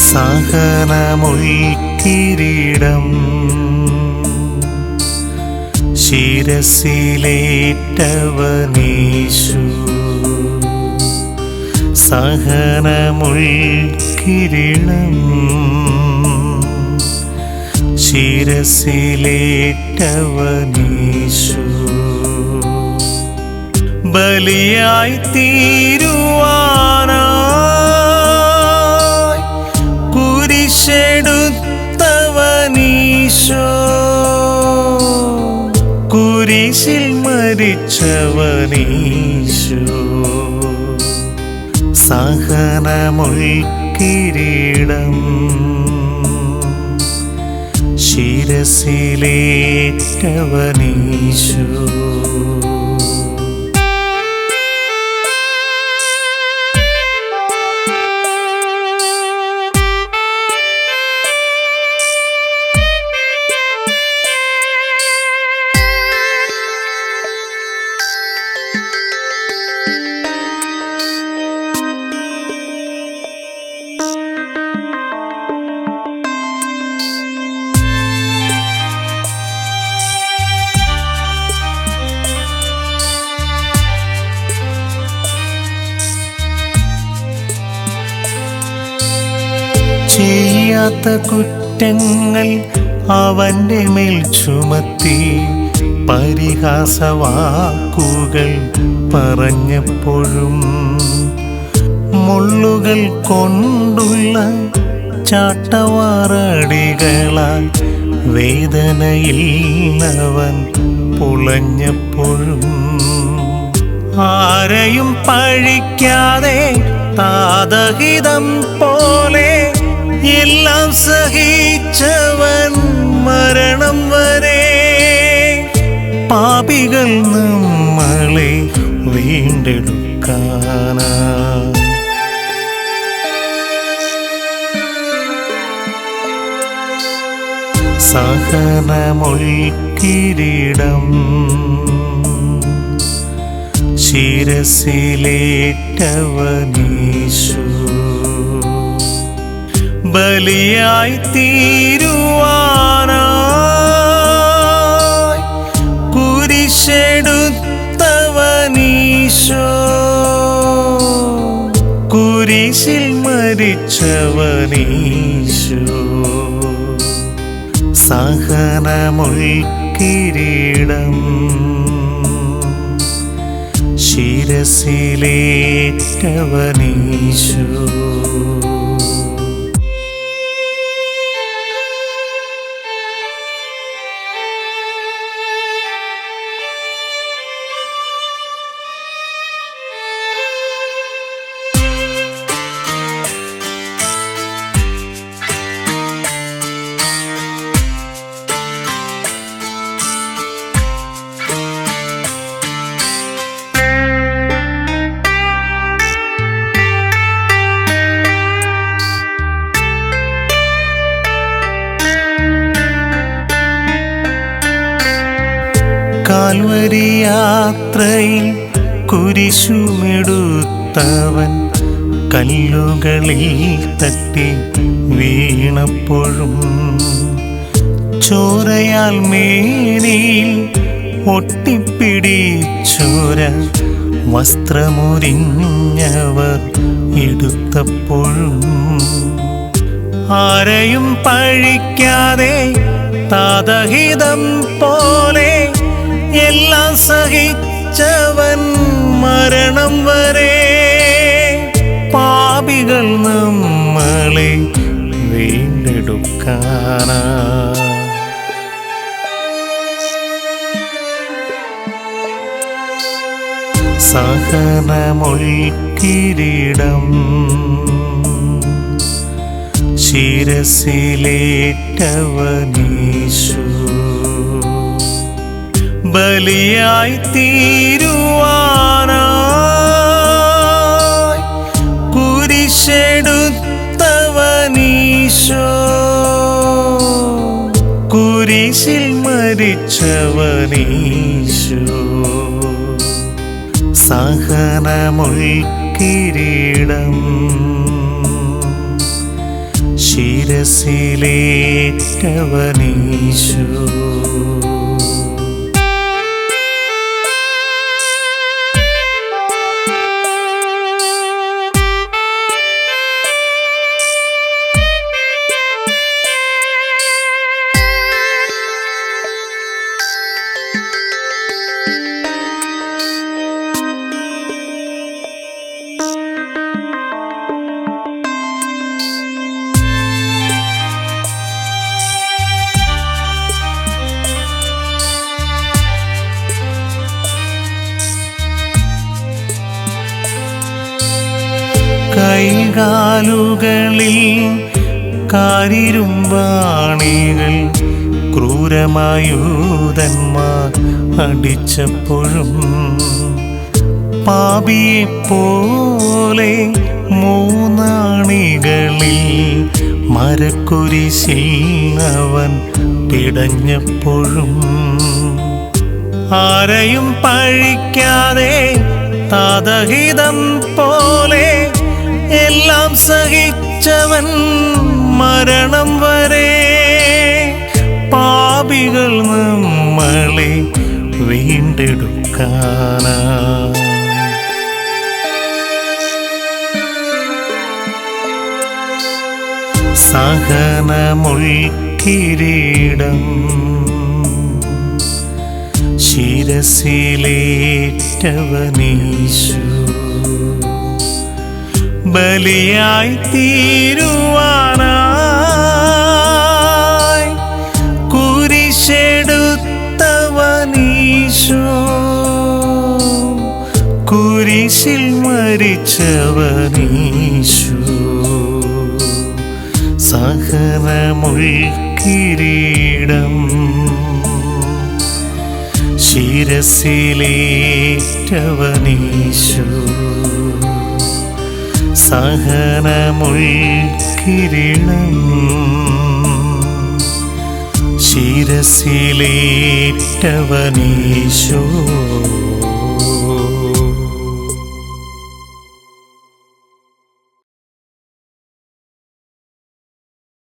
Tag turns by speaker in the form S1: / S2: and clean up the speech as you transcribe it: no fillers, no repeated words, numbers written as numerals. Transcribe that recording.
S1: സഹനമുൾക്കിരീടം ശിരസിലേറ്റവനീശു. സഹനമുൾക്കിരീടം ശിരസിലേറ്റവനീശു. ബലിയായി തീരുവാനായി കുരിശെടുത്തവനീശോ. കുരിശിൽ മരിച്ചവനീശോ. സഹനമുൾക്കിരീടം ശിരസിലേറ്റവനീശോ. ചെയ്യാത്ത കുറ്റങ്ങൾ അവന്റെ മേൽ ചുമത്തി പരിഹാസവാക്കുകൾ പറഞ്ഞപ്പോഴും മുള്ളുകൾ കൊണ്ടുള്ള ചാട്ടവാറടികളാൽ വേദനയിൽ അവൻ പുളഞ്ഞപ്പോഴും ആരെയും പഴിക്കാതെ താതഹിതം പോലെ എല്ലാം സഹിച്ചവൻ മരണം വരെ. പാപികൾ നമ്മളെ വീണ്ടെടുക്കാനാ സഹനമുൾക്കിരീടം ശിരസിലേറ്റവനീശു. ബലിയായി തീരുവാനായി കുരിശെടുത്തവനീശോ. കുരിശിൽ മരിച്ചവനീശോ. സഹനമുൾക്കിരീടം ശിരസിലേറ്റവനീശോ. കാൽവരി യാത്രയിൽ കുരിശുമെടുത്തവൻ കല്ലുകളിൽ തട്ടി വീണപ്പോഴും ചോരയാൽ മേനിയിൽ ഒട്ടിപ്പിടിച്ചോര വസ്ത്രമുരിഞ്ഞവർ എടുത്തപ്പോഴും ആരെയും പഴിക്കാതെ താതഹിതം പോലെ എല്ലാം സഹിച്ചവൻ മരണം വരെ. പാപികൾ നമ്മളെ വീണ്ടെടുക്കാനാ സഹനമുൾക്കിരീടം ശിരസിലേറ്റവനീശു. ബലിയായി തീരുവാനായി കുരിശെടുത്തവനീശോ. കുരിശിൽ മരിച്ചവനീശോ. സഹനമുൾക്കിരീടം ശിരസിലേറ്റവനീശോ. കൈകാലുകളിൽ കാരിരുമ്പാണികൾ ക്രൂരമായൂതന്മാർ അടിച്ചപ്പോഴും പാപിയെപ്പോലെ മൂന്നാണികളിൽ മരക്കുരിശിൽ അവൻ പിടഞ്ഞപ്പോഴും ആരെയും പഴിക്കാതെ താതഹിതം പോലെ എല്ലാം സഹിച്ചവൻ മരണം വരെ പാപികൾ നമ്മളെ വീണ്ടെടുക്കാനാ. സഹനമുൾക്കിരീടം ശിരസിലേറ്റവനീശോ. ബലിയായി തീരുവാനായി കുരിശെടുത്തവനീശോ. കുരിശിൽ മരിച്ചവനീശോ. സഹനമുൾക്കിരീടം ശിരസിലേറ്റവനീശോ. സഹനമുൾക്കിരീടം ശിരസിലേറ്റവനീശോ.